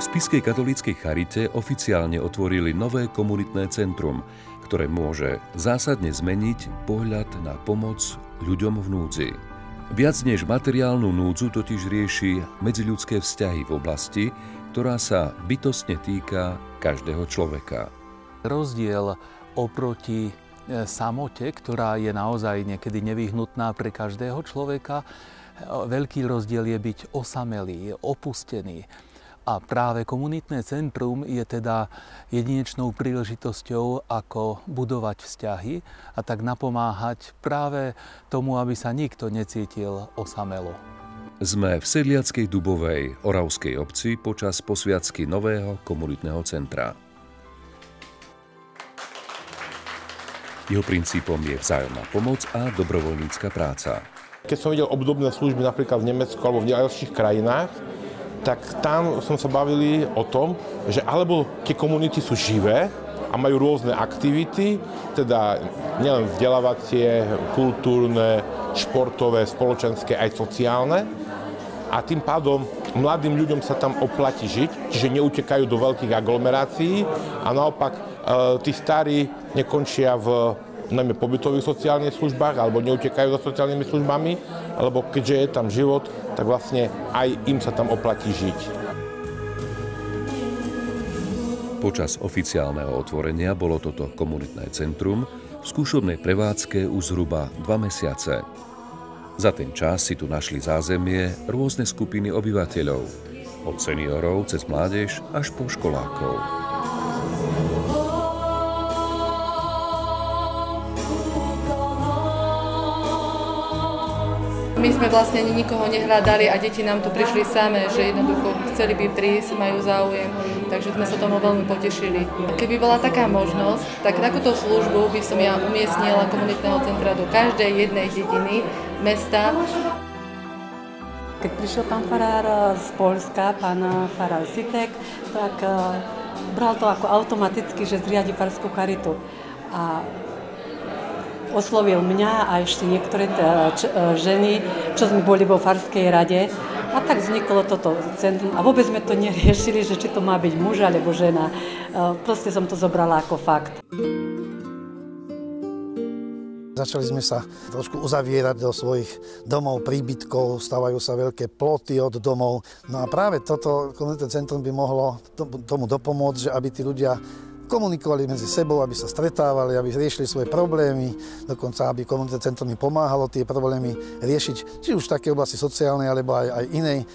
V Spišskej katolíckej charite oficiálne otvorili nové komunitné centrum, ktoré môže zásadne zmeniť pohľad na pomoc ľuďom v núdzi. Viac než materiálnu núdzu totiž rieši medziľudské vzťahy v oblasti, ktorá sa bytostne týka každého človeka. Rozdiel oproti samote, ktorá je naozaj niekedy nevyhnutná pre každého človeka, veľký rozdiel je byť osamelý, opustený. A práve komunitné centrum je teda jedinečnou príležitosťou, ako budovať vzťahy a tak napomáhať práve tomu, aby sa nikto necítil osamelo. Sme v sedliackej Dubovej, oravskej obci počas posviacky nového komunitného centra. Jeho princípom je vzájomná pomoc a dobrovoľnícka práca. Keď som videl obdobné služby napríklad v Nemecku alebo v ďalších krajinách, tak tam som sa bavili o tom, že alebo tie komunity sú živé a majú rôzne aktivity, teda nielen vzdelávacie, kultúrne, športové, spoločenské, aj sociálne. A tým pádom mladým ľuďom sa tam oplatí žiť, čiže neutekajú do veľkých aglomerácií a naopak tí starí nekončia v najmä pobytových sociálnych službách alebo neutekajú za sociálnymi službami, lebo keďže je tam život, tak vlastne aj im sa tam oplatí žiť. Počas oficiálneho otvorenia bolo toto komunitné centrum v skúšobnej prevádzke už zhruba 2 mesiace. Za ten čas si tu našli zázemie rôzne skupiny obyvateľov, od seniorov cez mládež až po školákov. My sme vlastne nikoho nehľadali a deti nám tu prišli samé, že jednoducho chceli by prísť, majú záujem, takže sme sa tomu veľmi potešili. Keby bola taká možnosť, tak takúto službu by som ja umiestnila komunitného centra do každej jednej dediny, mesta. Keď prišiel pán farár z Poľska, pán farár Sitek, tak bral to ako automaticky, že zriadi farskú charitu. A oslovil mňa a ešte niektoré ženy, čo sme boli vo farskej rade. A tak vzniklo toto centrum. A vôbec sme to neriešili, že či to má byť muž alebo žena. Proste som to zobrala ako fakt. Začali sme sa trošku uzavierať do svojich domov, príbytkov, stavajú sa veľké ploty od domov. No a práve toto komunitné centrum by mohlo tomu dopomôcť, že aby tí ľudia komunikovali medzi sebou, aby sa stretávali, aby riešili svoje problémy, dokonca aby komunitné centrum im pomáhalo tie problémy riešiť, či už v takej oblasti sociálnej, alebo aj inej.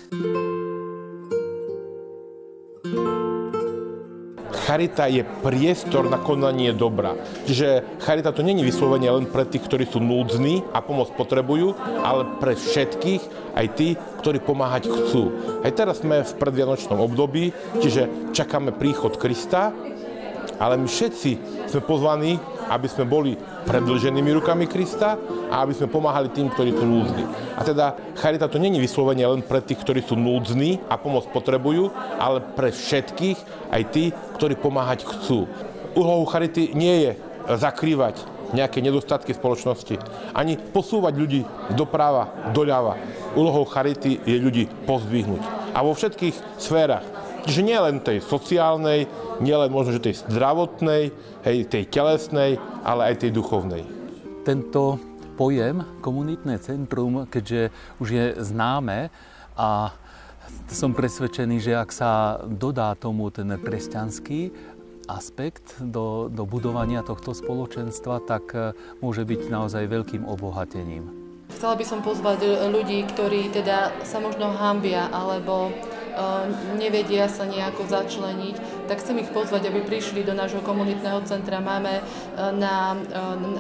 Charita je priestor na konanie dobra. Čiže charita to nie je vyslovene len pre tých, ktorí sú núdzni a pomoc potrebujú, ale pre všetkých, aj tí, ktorí pomáhať chcú. Aj teraz sme v predvianočnom období, čiže čakáme príchod Krista, ale my všetci sme pozvaní, aby sme boli predĺženými rukami Krista a aby sme pomáhali tým, ktorí sú núdzni. A teda charita to nie je vyslovene len pre tých, ktorí sú núdzni a pomoc potrebujú, ale pre všetkých, aj tí, ktorí pomáhať chcú. Úlohou charity nie je zakrývať nejaké nedostatky spoločnosti, ani posúvať ľudí doprava, doľava. Úlohou charity je ľudí pozdvihnúť. A vo všetkých sférach. Čiže nie len tej sociálnej, nie len možno, že tej zdravotnej, tej telesnej, ale aj tej duchovnej. Tento pojem komunitné centrum, keďže už je známe a som presvedčený, že ak sa dodá tomu ten kresťanský aspekt do budovania tohto spoločenstva, tak môže byť naozaj veľkým obohatením. Chcela by som pozvať ľudí, ktorí teda sa možno hanbia alebo nevedia sa nejako začleniť, tak chcem ich pozvať, aby prišli do nášho komunitného centra. Máme na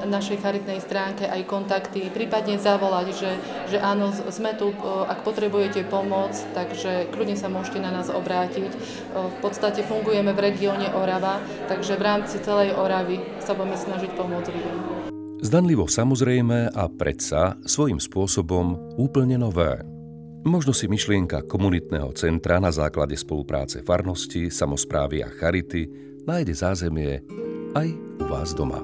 našej charitnej stránke aj kontakty, prípadne zavolať, že áno, sme tu, ak potrebujete pomoc, takže kľudne sa môžete na nás obrátiť. V podstate fungujeme v regióne Orava, takže v rámci celej Oravy sa budeme snažiť pomôcť ľuďom. Zdanlivo samozrejme a predsa svojím spôsobom úplne nové. Možno si myšlienka komunitného centra na základe spolupráce farnosti, samosprávy a charity nájde zázemie aj u vás doma.